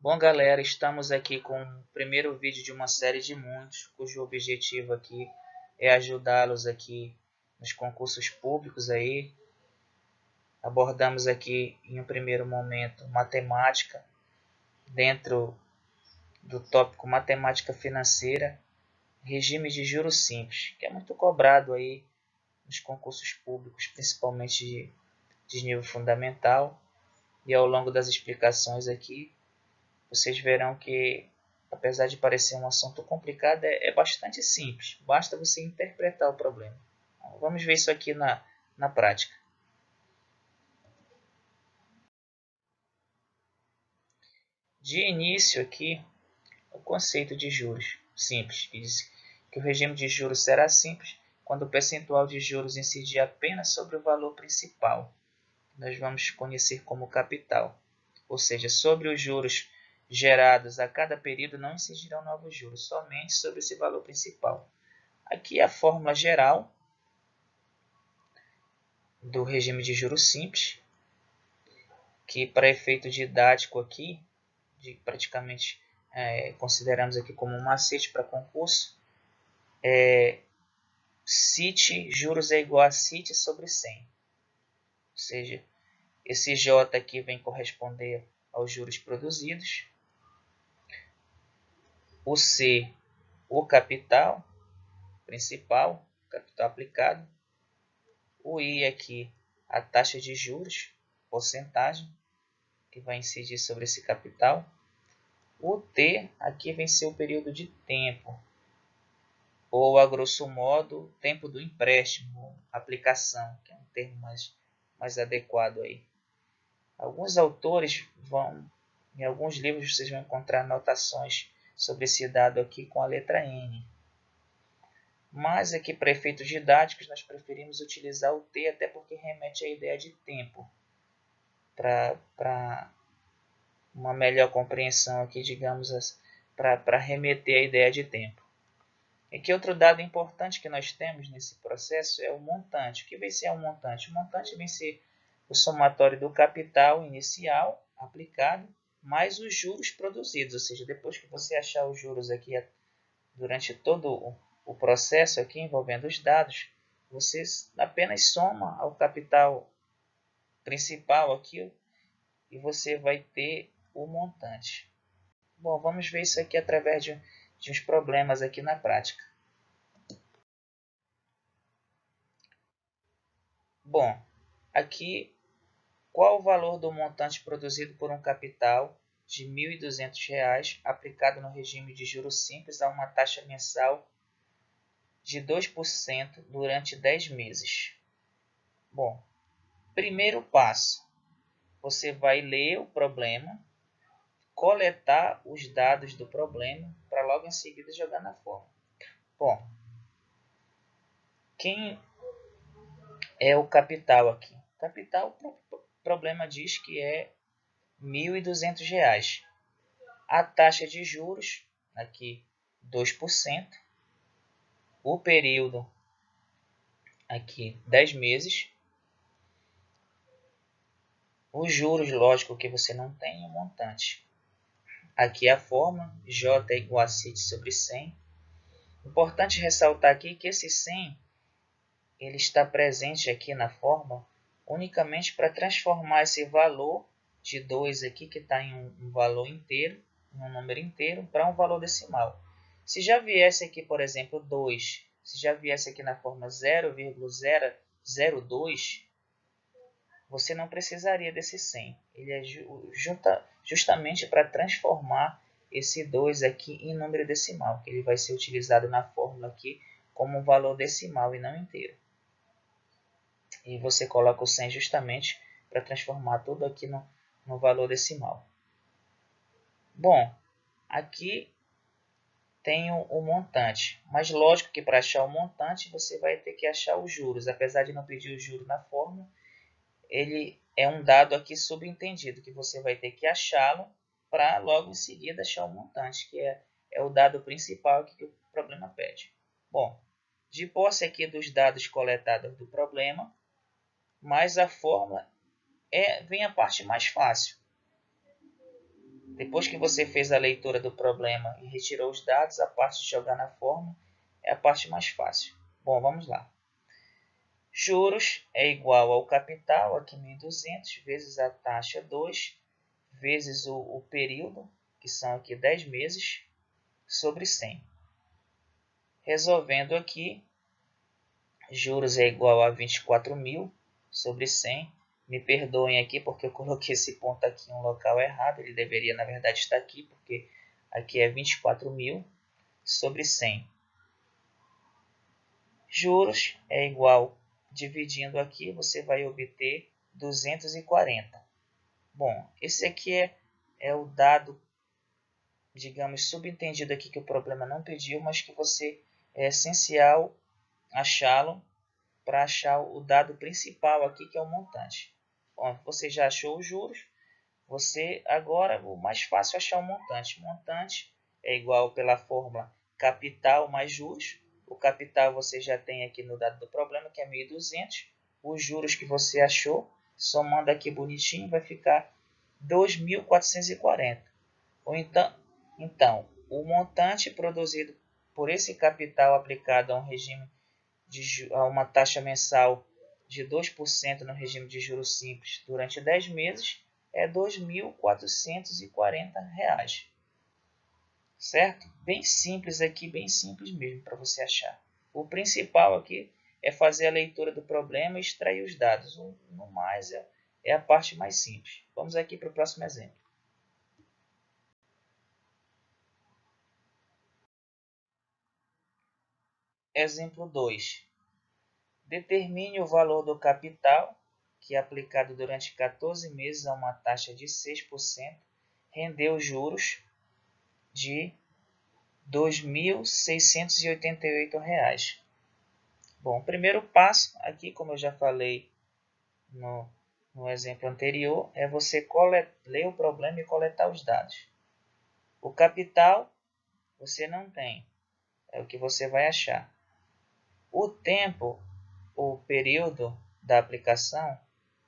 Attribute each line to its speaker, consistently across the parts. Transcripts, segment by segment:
Speaker 1: Bom, galera, estamos aqui com o primeiro vídeo de uma série de muitos, cujo objetivo aqui é ajudá-los aqui nos concursos públicos aí. Abordamos aqui em um primeiro momento matemática, dentro do tópico matemática financeira, regime de juros simples, que é muito cobrado aí nos concursos públicos, principalmente de nível fundamental. E ao longo das explicações aqui, vocês verão que, apesar de parecer um assunto complicado, é bastante simples. Basta você interpretar o problema. Então, vamos ver isso aqui na prática. De início aqui, o conceito de juros simples, que diz que o regime de juros será simples quando o percentual de juros incidir apenas sobre o valor principal. Nós vamos conhecer como capital, ou seja, sobre os juros gerados a cada período não incidirão novos juros, somente sobre esse valor principal. Aqui é a fórmula geral do regime de juros simples, que para efeito didático aqui, praticamente consideramos aqui como um macete para concurso, CIT juros é igual a CIT sobre 100. Ou seja, esse J aqui vem corresponder aos juros produzidos, o C, o capital principal, capital aplicado, o I aqui, a taxa de juros, porcentagem, que vai incidir sobre esse capital, o T aqui vem ser o período de tempo, ou a grosso modo, tempo do empréstimo, aplicação, que é um termo mais adequado aí. Alguns autores em alguns livros vocês vão encontrar anotações sobre esse dado aqui com a letra N. Mas aqui para efeitos didáticos nós preferimos utilizar o T, até porque remete à ideia de tempo. Para uma melhor compreensão aqui, digamos, para remeter à ideia de tempo. E que outro dado importante que nós temos nesse processo é o montante. O que vai ser um montante? O montante vem ser o somatório do capital inicial aplicado mais os juros produzidos, ou seja, depois que você achar os juros aqui durante todo o processo aqui envolvendo os dados, você apenas soma ao capital principal aqui e você vai ter o montante. Bom, vamos ver isso aqui através de uns problemas aqui na prática. Bom, aqui qual o valor do montante produzido por um capital de R$ 1.200 aplicado no regime de juros simples a uma taxa mensal de 2% durante 10 meses? Bom, primeiro passo, você vai ler o problema, coletar os dados do problema para logo em seguida jogar na fórmula. Bom, quem é o capital aqui? Capital, o problema diz que é R$ 1.200. A taxa de juros, aqui 2%. O período, aqui 10 meses. Os juros, lógico que você não tem, o montante. Aqui a fórmula, J é igual a CIT sobre 100. Importante ressaltar aqui que esse 100 ele está presente aqui na fórmula unicamente para transformar esse valor de 2 aqui, que está em um valor inteiro, um número inteiro, para um valor decimal. Se já viesse aqui, por exemplo, 2, se já viesse aqui na fórmula 0,002, você não precisaria desse 100. Ele é justamente para transformar esse 2 aqui em número decimal, que ele vai ser utilizado na fórmula aqui como um valor decimal e não inteiro. E você coloca o 100 justamente para transformar tudo aqui no valor decimal. Bom, aqui tem o montante, mas lógico que para achar o montante você vai ter que achar os juros. Apesar de não pedir o juro na fórmula, ele é um dado aqui subentendido, que você vai ter que achá-lo para logo em seguida achar o montante, que é o dado principal que o problema pede. Bom, de posse aqui dos dados coletados do problema, mas a fórmula vem a parte mais fácil. Depois que você fez a leitura do problema e retirou os dados, a parte de jogar na fórmula é a parte mais fácil. Bom, vamos lá. Juros é igual ao capital, aqui 1.200, vezes a taxa 2, vezes o período, que são aqui 10 meses, sobre 100. Resolvendo aqui, juros é igual a 24.000 sobre 100. Me perdoem aqui porque eu coloquei esse ponto aqui em um local errado. Ele deveria, na verdade, estar aqui, porque aqui é 24.000 sobre 100. Juros é igual, dividindo aqui, você vai obter 240. Bom, esse aqui é o dado, digamos, subentendido aqui que o problema não pediu, mas que você é essencial achá-lo para achar o dado principal aqui, que é o montante. Bom, você já achou os juros, você agora o mais fácil é achar o montante. Montante é igual pela fórmula capital mais juros. O capital você já tem aqui no dado do problema, que é 1.200. Os juros que você achou, somando aqui bonitinho, vai ficar 2.440. Ou então, o montante produzido por esse capital aplicado a um regime a uma taxa mensal de 2% no regime de juros simples durante 10 meses é R$ 2.440. Certo? Bem simples aqui, bem simples mesmo para você achar. O principal aqui é fazer a leitura do problema e extrair os dados. No mais, é a parte mais simples. Vamos aqui para o próximo exemplo. Exemplo 2. Determine o valor do capital, que aplicado durante 14 meses a uma taxa de 6%, rendeu juros de R$ 2.688. Bom, o primeiro passo aqui, como eu já falei no exemplo anterior, é você ler o problema e coletar os dados. O capital você não tem, é o que você vai achar. O tempo, o período da aplicação,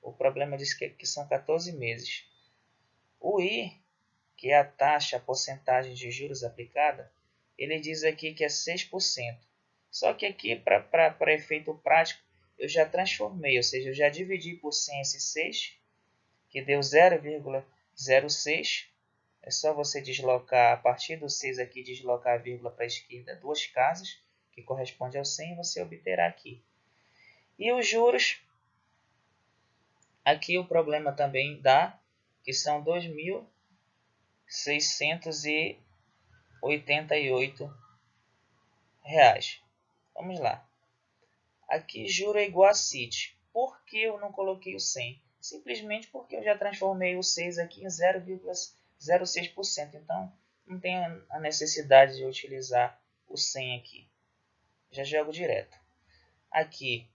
Speaker 1: o problema diz que são 14 meses. O I, que é a taxa, a porcentagem de juros aplicada, ele diz aqui que é 6%. Só que aqui, para efeito prático, eu já transformei, ou seja, eu já dividi por 100 esse 6, que deu 0,06. É só você deslocar, a partir do 6 aqui, deslocar a vírgula para a esquerda 2 casas, que corresponde ao 100, e você obterá aqui. E os juros, aqui o problema também dá, que são R$ 2.688. Vamos lá. Aqui juro é igual a CIT. Por que eu não coloquei o 100? Simplesmente porque eu já transformei o 6 aqui em 0,06%. Então, não tem a necessidade de utilizar o 100 aqui. Já jogo direto. Aqui,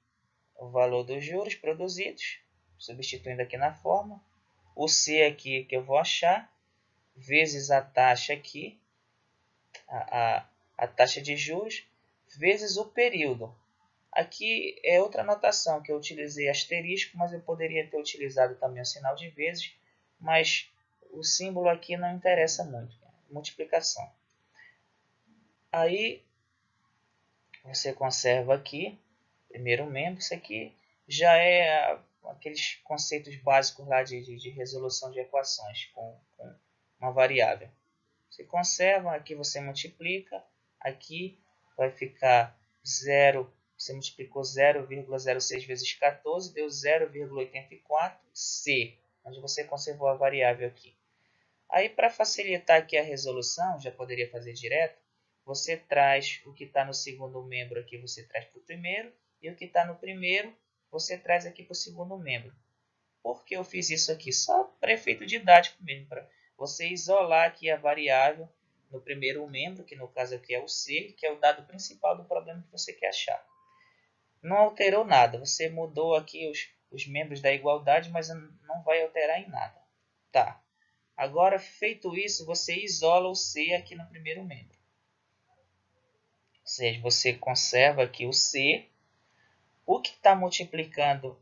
Speaker 1: o valor dos juros produzidos, substituindo aqui na forma. O C aqui que eu vou achar, vezes a taxa aqui, a taxa de juros, vezes o período. Aqui é outra notação que eu utilizei asterisco, mas eu poderia ter utilizado também o sinal de vezes, mas o símbolo aqui não interessa muito, multiplicação. Aí você conserva aqui, primeiro membro, isso aqui já é aqueles conceitos básicos lá de resolução de equações com uma variável. Você conserva, aqui você multiplica, aqui vai ficar 0, você multiplicou 0,06 vezes 14, deu 0,84, C, onde você conservou a variável aqui. Aí, para facilitar aqui a resolução, já poderia fazer direto, você traz o que está no segundo membro aqui, você traz para o primeiro, e o que está no primeiro, você traz aqui para o segundo membro. Por que eu fiz isso aqui? Só para efeito didático mesmo, para você isolar aqui a variável no primeiro membro, que no caso aqui é o C, que é o dado principal do problema que você quer achar. Não alterou nada, você mudou aqui os membros da igualdade, mas não vai alterar em nada. Tá. Agora, feito isso, você isola o C aqui no primeiro membro. Ou seja, você conserva aqui o C. O que está multiplicando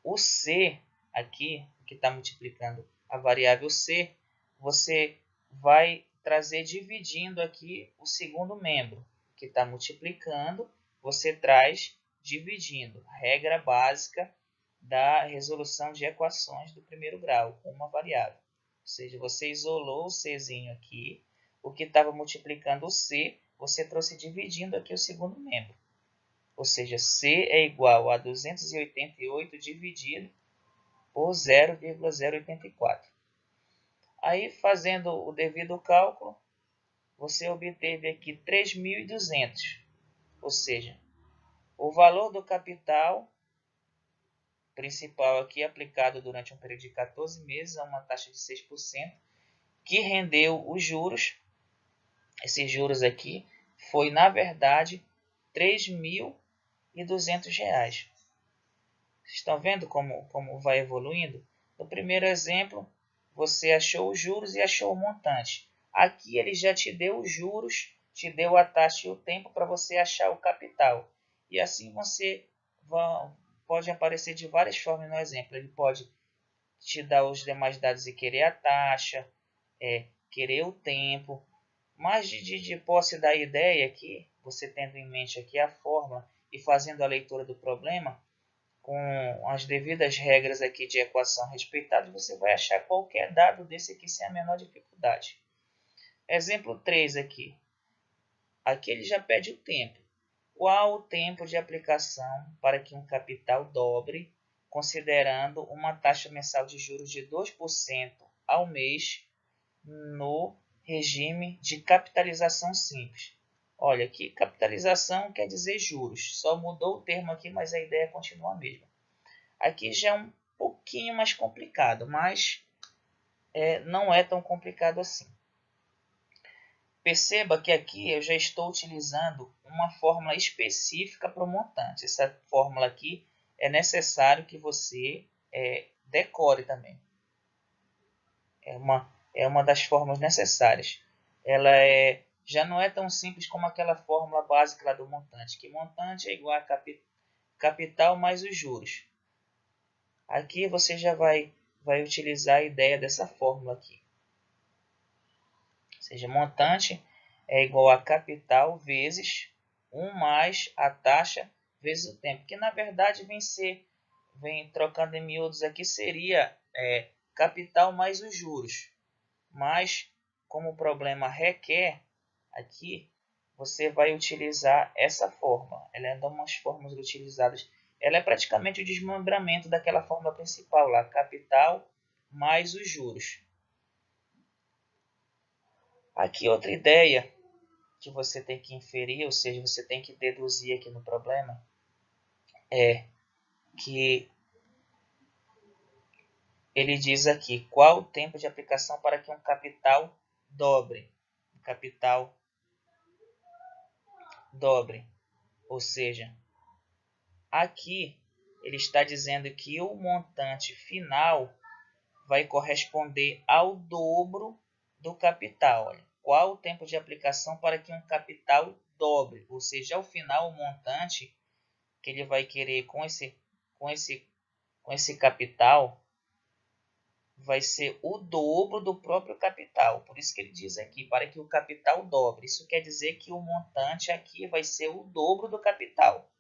Speaker 1: o C aqui, que está multiplicando a variável C, você vai trazer dividindo aqui o segundo membro, que está multiplicando, você traz dividindo. Regra básica da resolução de equações do primeiro grau, com uma variável. Ou seja, você isolou o Czinho aqui, o que estava multiplicando o C, você trouxe dividindo aqui o segundo membro. Ou seja, C é igual a 288 dividido por 0,084. Aí, fazendo o devido cálculo, você obteve aqui 3.200. Ou seja, o valor do capital principal aqui aplicado durante um período de 14 meses a uma taxa de 6%, que rendeu os juros. Esses juros aqui foi, na verdade, R$ 3.200. Estão vendo como vai evoluindo? No primeiro exemplo, você achou os juros e achou o montante. Aqui ele já te deu os juros, te deu a taxa e o tempo para você achar o capital. E assim você pode aparecer de várias formas no exemplo. Ele pode te dar os demais dados e querer a taxa, querer o tempo. Mas de posse da ideia aqui, você tendo em mente aqui a fórmula e fazendo a leitura do problema, com as devidas regras aqui de equação respeitadas, você vai achar qualquer dado desse aqui sem a menor dificuldade. Exemplo 3 aqui. Aqui ele já pede o tempo. Qual o tempo de aplicação para que um capital dobre, considerando uma taxa mensal de juros de 2% ao mês no regime de capitalização simples? Olha, aqui capitalização quer dizer juros. Só mudou o termo aqui, mas a ideia continua a mesma. Aqui já é um pouquinho mais complicado, mas não é tão complicado assim. Perceba que aqui eu já estou utilizando uma fórmula específica para o montante. Essa fórmula aqui é necessário que você decore também. É uma das fórmulas necessárias. Ela já não é tão simples como aquela fórmula básica lá do montante, que montante é igual a capital mais os juros. Aqui você já vai utilizar a ideia dessa fórmula aqui. Ou seja, montante é igual a capital vezes 1 mais a taxa vezes o tempo. Que na verdade vem trocando em miúdos aqui, seria capital mais os juros. Mas como o problema requer aqui, você vai utilizar essa fórmula. Ela é uma das fórmulas utilizadas. Ela é praticamente o desmembramento daquela fórmula principal lá, capital mais os juros. Aqui outra ideia que você tem que inferir, ou seja, você tem que deduzir aqui no problema, é que ele diz aqui qual o tempo de aplicação para que um capital dobre. Capital dobre. Ou seja, aqui ele está dizendo que o montante final vai corresponder ao dobro do capital. Olha, qual o tempo de aplicação para que um capital dobre? Ou seja, ao final o montante que ele vai querer com esse capital vai ser o dobro do próprio capital. Por isso que ele diz aqui, para que o capital dobre. Isso quer dizer que o montante aqui vai ser o dobro do capital.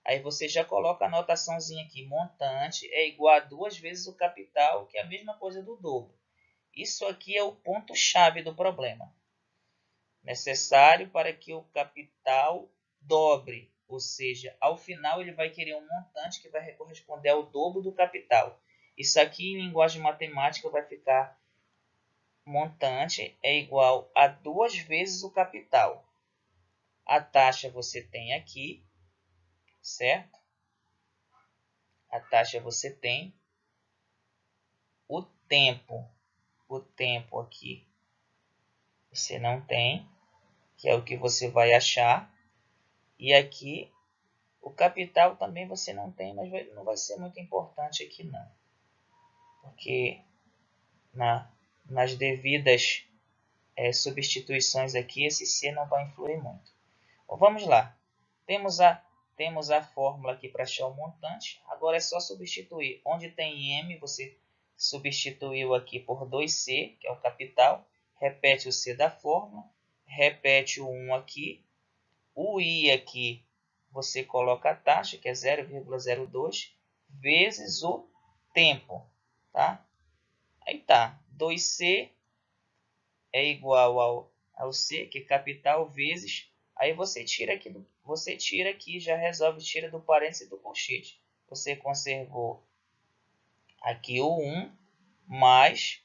Speaker 1: Aí você já coloca a anotaçãozinha aqui, montante é igual a 2 vezes o capital, que é a mesma coisa do dobro. Isso aqui é o ponto-chave do problema. Necessário para que o capital dobre, ou seja, ao final ele vai querer um montante que vai corresponder ao dobro do capital. Isso aqui em linguagem matemática vai ficar montante é igual a 2 vezes o capital. A taxa você tem aqui, certo? A taxa você tem. O tempo aqui você não tem, que é o que você vai achar. E aqui o capital também você não tem, mas não vai ser muito importante aqui não. Porque nas devidas substituições aqui, esse C não vai influir muito. Bom, vamos lá. Temos a fórmula aqui para achar o montante. Agora é só substituir. Onde tem M, você substituiu aqui por 2C, que é o capital, repete o C da fórmula, repete o 1 aqui, o I aqui você coloca a taxa, que é 0,02, vezes o tempo, tá? Aí tá, 2C é igual ao C, que é capital, vezes, aí você tira aqui, já resolve, tira do parênteses e do colchete. Você conservou aqui o 1, mais,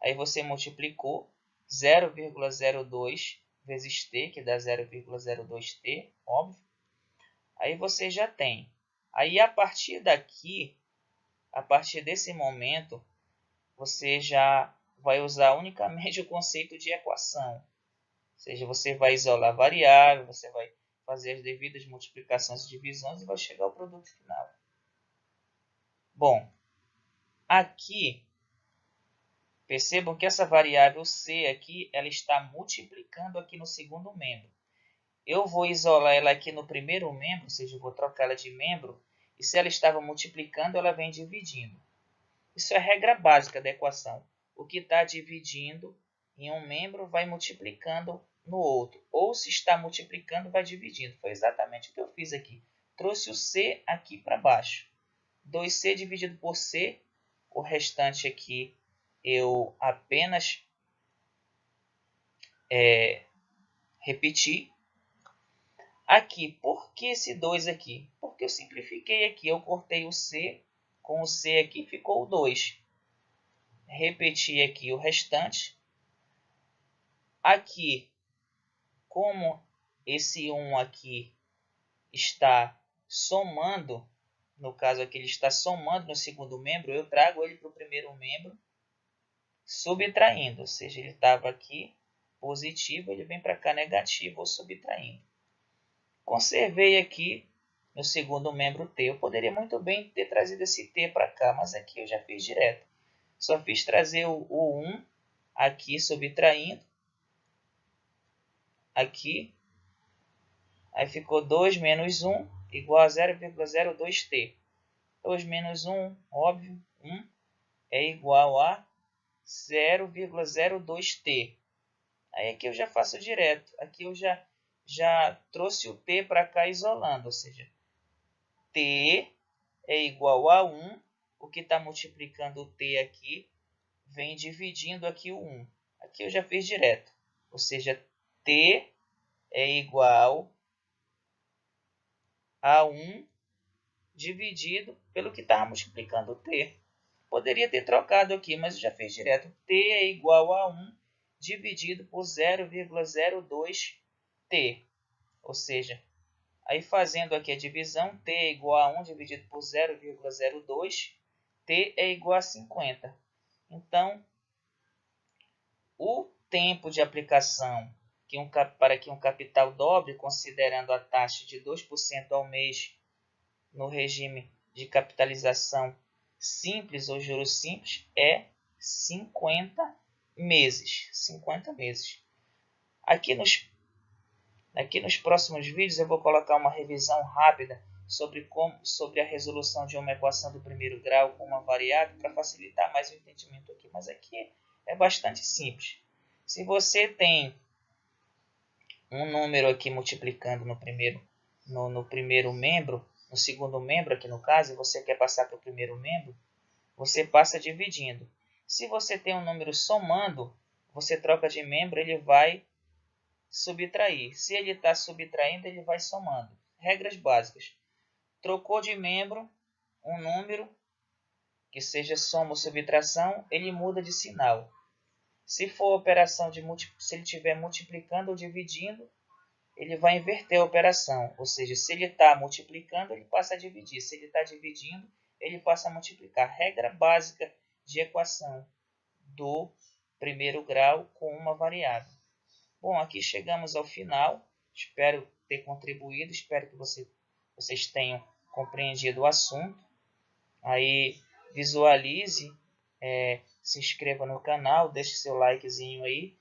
Speaker 1: aí você multiplicou 0,02 vezes t, que dá 0,02t, óbvio. Aí você já tem. Aí a partir daqui, a partir desse momento, você já vai usar unicamente o conceito de equação. Ou seja, você vai isolar a variável, você vai fazer as devidas multiplicações e divisões e vai chegar ao produto final. Bom, aqui, percebam que essa variável C aqui, ela está multiplicando aqui no segundo membro. Eu vou isolar ela aqui no primeiro membro, ou seja, eu vou trocar ela de membro, e se ela estava multiplicando, ela vem dividindo. Isso é a regra básica da equação. O que está dividindo em um membro vai multiplicando no outro. Ou se está multiplicando, vai dividindo. Foi exatamente o que eu fiz aqui. Trouxe o C aqui para baixo. 2C dividido por C. O restante aqui eu apenas repeti. Aqui, por que esse 2 aqui? Porque eu simplifiquei aqui. Eu cortei o C. Com o C aqui ficou o 2. Repeti aqui o restante. Aqui, como esse 1 aqui está somando, no caso aqui ele está somando no segundo membro, eu trago ele para o primeiro membro, subtraindo. Ou seja, ele estava aqui positivo, ele vem para cá negativo ou subtraindo. Conservei aqui no segundo membro t. Eu poderia muito bem ter trazido esse t para cá, mas aqui eu já fiz direto. Só fiz trazer o 1 aqui subtraindo. Aqui. Aí ficou 2 menos 1 igual a 0,02t. 2 menos 1, óbvio, 1 é igual a 0,02t. Aí aqui eu já faço direto. Aqui eu já trouxe o t para cá isolando. Ou seja, t é igual a 1. O que está multiplicando o t aqui vem dividindo aqui o 1. Aqui eu já fiz direto. Ou seja, t é igual a 1 dividido pelo que estava multiplicando o t. Poderia ter trocado aqui, mas eu já fiz direto. T é igual a 1 dividido por 0,02t. Ou seja, aí fazendo aqui a divisão, t é igual a 1 dividido por 0,02, t é igual a 50. Então, o tempo de aplicação para que um capital dobre, considerando a taxa de 2% ao mês no regime de capitalização simples ou juros simples, é 50 meses. 50 meses. Aqui nos próximos vídeos eu vou colocar uma revisão rápida sobre a resolução de uma equação do primeiro grau com uma variável para facilitar mais o entendimento aqui. Mas aqui é bastante simples. Se você tem um número aqui multiplicando no primeiro membro, no segundo membro aqui no caso, e você quer passar para o primeiro membro, você passa dividindo. Se você tem um número somando, você troca de membro, ele vai subtrair. Se ele está subtraindo, ele vai somando. Regras básicas. Trocou de membro um número que seja soma ou subtração, ele muda de sinal. Se for operação se ele estiver multiplicando ou dividindo, ele vai inverter a operação. Ou seja, se ele está multiplicando, ele passa a dividir. Se ele está dividindo, ele passa a multiplicar. Regra básica de equação do primeiro grau com uma variável. Bom, aqui chegamos ao final. Espero ter contribuído. Espero que vocês tenham compreendido o assunto. Aí visualize, se inscreva no canal, deixe seu likezinho aí.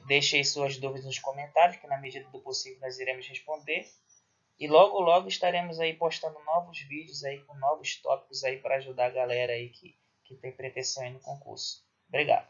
Speaker 1: Deixe aí suas dúvidas nos comentários, que na medida do possível nós iremos responder. E logo logo estaremos aí postando novos vídeos aí com novos tópicos aí para ajudar a galera aí que que tem pretensão aí no concurso. Obrigado.